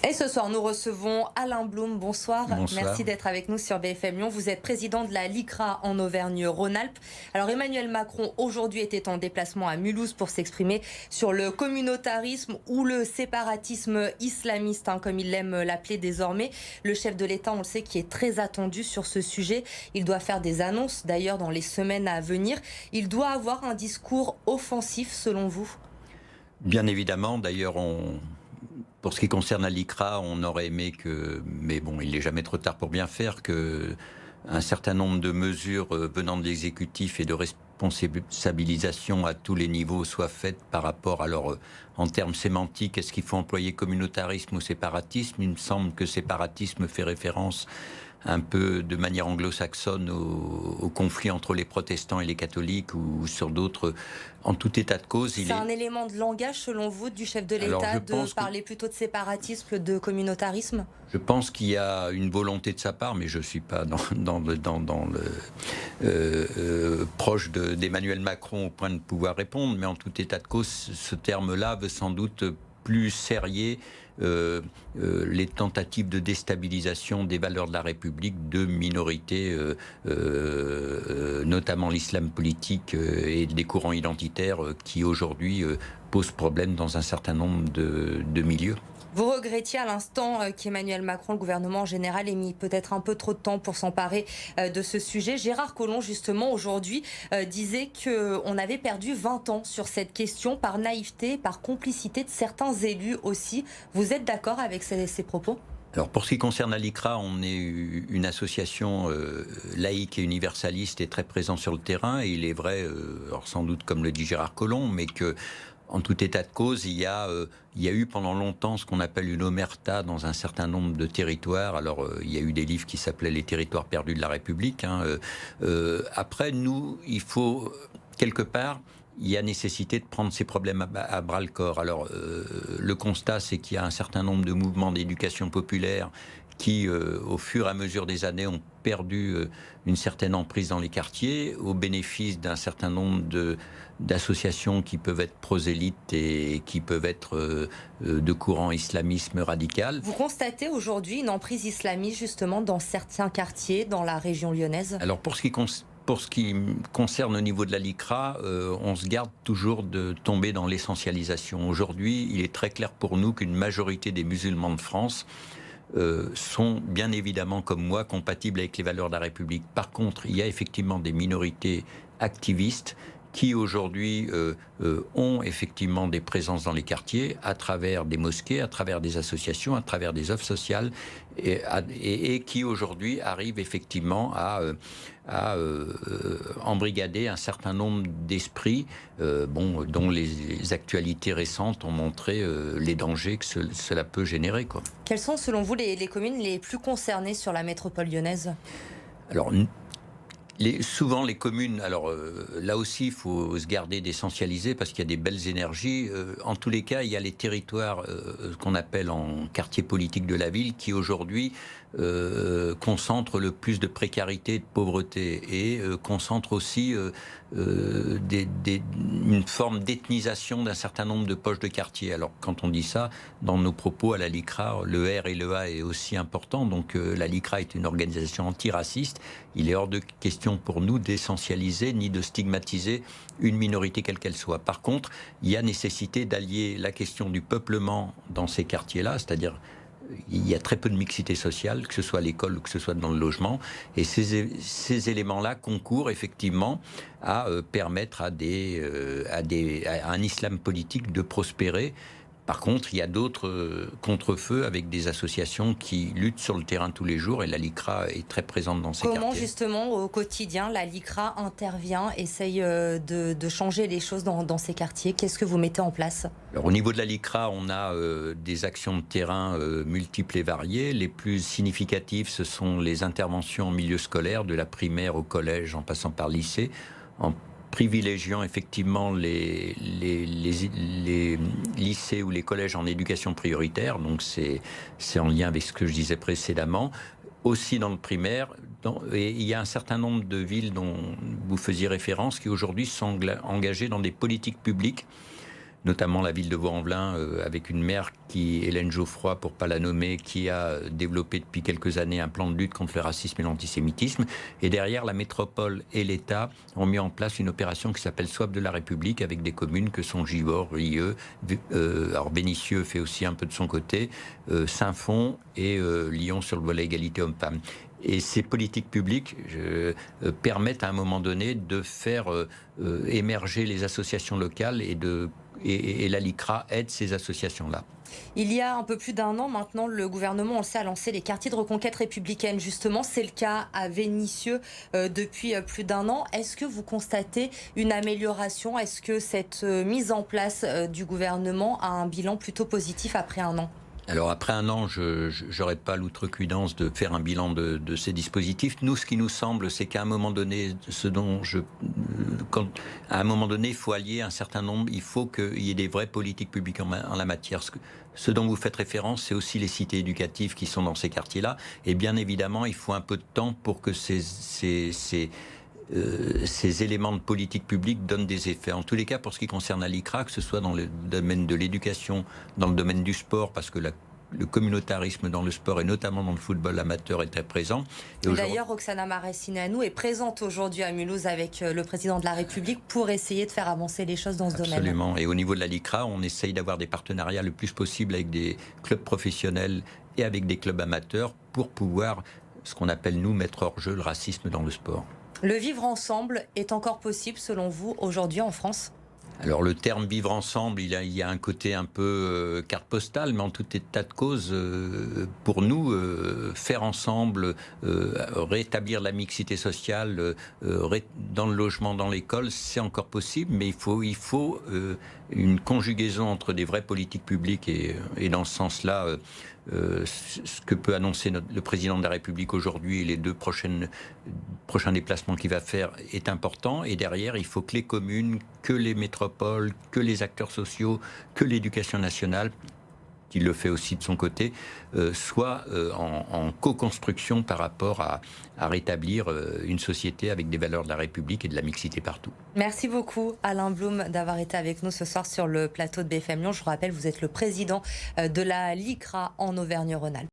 Et ce soir, nous recevons Alain Blum. Bonsoir. Bonsoir. Merci d'être avec nous sur BFM Lyon. Vous êtes président de la LICRA en Auvergne-Rhône-Alpes. Alors Emmanuel Macron aujourd'hui était en déplacement à Mulhouse pour s'exprimer sur le communautarisme ou le séparatisme islamiste, comme il aime l'appeler désormais. Le chef de l'État, on le sait, qui est très attendu sur ce sujet. Il doit faire des annonces d'ailleurs dans les semaines à venir. Il doit avoir un discours offensif selon vous? Bien évidemment, d'ailleurs, pour ce qui concerne la LICRA, on aurait aimé que, mais bon, il n'est jamais trop tard pour bien faire, que un certain nombre de mesures venant de l'exécutif et de responsabilisation à tous les niveaux soient faites par rapport, alors, en termes sémantiques, est-ce qu'il faut employer communautarisme ou séparatisme? Il me semble que séparatisme fait référence un peu de manière anglo-saxonne au conflit entre les protestants et les catholiques ou sur d'autres. En tout état de cause, c'est un élément de langage, selon vous, du chef de l'État de parler plutôt de séparatisme que de communautarisme? Je pense qu'il y a une volonté de sa part, mais je ne suis pas proche d'Emmanuel Macron au point de pouvoir répondre. Mais en tout état de cause, ce terme-là veut sans doute plus serrer les tentatives de déstabilisation des valeurs de la République de minorités, notamment l'islam politique et des courants identitaires qui aujourd'hui posent problème dans un certain nombre de milieux. Vous regrettiez à l'instant qu'Emmanuel Macron, le gouvernement en général, ait mis peut-être un peu trop de temps pour s'emparer de ce sujet. Gérard Collomb, justement, aujourd'hui, disait qu'on avait perdu 20 ans sur cette question par naïveté, par complicité de certains élus aussi. Vous êtes d'accord avec ces propos ? Alors pour ce qui concerne la LICRA, on est une association laïque et universaliste et très présent sur le terrain. Et il est vrai, alors sans doute comme le dit Gérard Collomb, mais que en tout état de cause, il y a eu pendant longtemps ce qu'on appelle une omerta dans un certain nombre de territoires. Alors, il y a eu des livres qui s'appelaient Les territoires perdus de la République. Après, nous, il faut, quelque part, il y a nécessité de prendre ces problèmes à bras-le-corps. Alors, le constat, c'est qu'il y a un certain nombre de mouvements d'éducation populaire qui, au fur et à mesure des années, ont perdu une certaine emprise dans les quartiers, au bénéfice d'un certain nombre d'associations qui peuvent être prosélytes et qui peuvent être de courant islamisme radical. Vous constatez aujourd'hui une emprise islamiste, justement, dans certains quartiers, dans la région lyonnaise? Alors, pour ce qui concerne au niveau de la LICRA, on se garde toujours de tomber dans l'essentialisation. Aujourd'hui, il est très clair pour nous qu'une majorité des musulmans de France sont bien évidemment, comme moi, compatibles avec les valeurs de la République. Par contre, il y a effectivement des minorités activistes qui aujourd'hui ont effectivement des présences dans les quartiers à travers des mosquées, à travers des associations, à travers des œuvres sociales et qui aujourd'hui arrivent effectivement à embrigader un certain nombre d'esprits dont les actualités récentes ont montré les dangers que cela peut générer, quoi. Quelles sont selon vous les communes les plus concernées sur la métropole lyonnaise? Alors, souvent les communes, alors là aussi il faut se garder d'essentialiser parce qu'il y a des belles énergies. En tous les cas, il y a les territoires qu'on appelle en quartier politique de la ville qui aujourd'hui concentrent le plus de précarité et de pauvreté et concentrent aussi une forme d'ethnisation d'un certain nombre de poches de quartier. Alors quand on dit ça, dans nos propos à la LICRA, le R et le A est aussi important. Donc la LICRA est une organisation antiraciste. Il est hors de question pour nous d'essentialiser ni de stigmatiser une minorité quelle qu'elle soit. Par contre, il y a nécessité d'allier la question du peuplement dans ces quartiers-là, c'est-à-dire il y a très peu de mixité sociale, que ce soit à l'école ou que ce soit dans le logement. Et ces éléments-là concourent effectivement à permettre à un islam politique de prospérer. Par contre, il y a d'autres contre-feux avec des associations qui luttent sur le terrain tous les jours et la LICRA est très présente dans ces quartiers. Comment justement au quotidien la LICRA intervient, essaye de changer les choses dans ces quartiers? Qu'est-ce que vous mettez en place? Alors, au niveau de la LICRA, on a des actions de terrain multiples et variées. Les plus significatives, ce sont les interventions en milieu scolaire, de la primaire au collège en passant par le lycée, en privilégiant effectivement les lycées ou les collèges en éducation prioritaire. Donc c'est en lien avec ce que je disais précédemment. Aussi dans le primaire, et il y a un certain nombre de villes dont vous faisiez référence qui aujourd'hui sont engagées dans des politiques publiques notamment la ville de Vaux-en-Velin, avec une maire Hélène Geoffroy, pour ne pas la nommer, qui a développé depuis quelques années un plan de lutte contre le racisme et l'antisémitisme. Et derrière, la métropole et l'État ont mis en place une opération qui s'appelle Soif de la République, avec des communes que sont Givors, Rieux, alors Vénissieux fait aussi un peu de son côté, Saint-Fond et Lyon sur le volet égalité homme-femme. Et ces politiques publiques permettent à un moment donné de faire émerger les associations locales et la LICRA aide ces associations-là. Il y a un peu plus d'un an maintenant, le gouvernement, on le sait, a lancé les quartiers de reconquête républicaine. Justement, c'est le cas à Vénissieux depuis plus d'un an. Est-ce que vous constatez une amélioration? Est-ce que cette mise en place du gouvernement a un bilan plutôt positif après un an? Alors après un an, je n'aurais pas l'outrecuidance de faire un bilan de ces dispositifs. Nous, ce qui nous semble, c'est qu'à un moment donné, à un moment donné, il faut allier un certain nombre, il faut qu'il y ait des vraies politiques publiques en la matière. Ce dont vous faites référence, c'est aussi les cités éducatives qui sont dans ces quartiers-là. Et bien évidemment, il faut un peu de temps pour que ces éléments de politique publique donnent des effets. En tous les cas, pour ce qui concerne la LICRA, que ce soit dans le domaine de l'éducation, dans le domaine du sport, parce que le communautarisme dans le sport et notamment dans le football amateur est très présent. D'ailleurs, Roxana Maracineanu est présente aujourd'hui à Mulhouse avec le président de la République pour essayer de faire avancer les choses dans ce domaine. Absolument. Et au niveau de la LICRA, on essaye d'avoir des partenariats le plus possible avec des clubs professionnels et avec des clubs amateurs pour pouvoir, ce qu'on appelle nous, mettre hors jeu le racisme dans le sport. Le vivre ensemble est encore possible, selon vous, aujourd'hui en France ? Alors le terme vivre ensemble, il y a un côté un peu carte postale, mais en tout état de cause, pour nous, faire ensemble, rétablir la mixité sociale dans le logement, dans l'école, c'est encore possible, mais il faut une conjugaison entre des vraies politiques publiques et dans ce sens-là, ce que peut annoncer le président de la République aujourd'hui et les deux prochains déplacements qu'il va faire est important. Et derrière, il faut que les communes, que les métropoles, que les acteurs sociaux, que l'éducation nationale, qui le fait aussi de son côté, soient en co-construction par rapport à rétablir une société avec des valeurs de la République et de la mixité partout. Merci beaucoup Alain Blum d'avoir été avec nous ce soir sur le plateau de BFM Lyon. Je vous rappelle, vous êtes le président de la LICRA en Auvergne-Rhône-Alpes.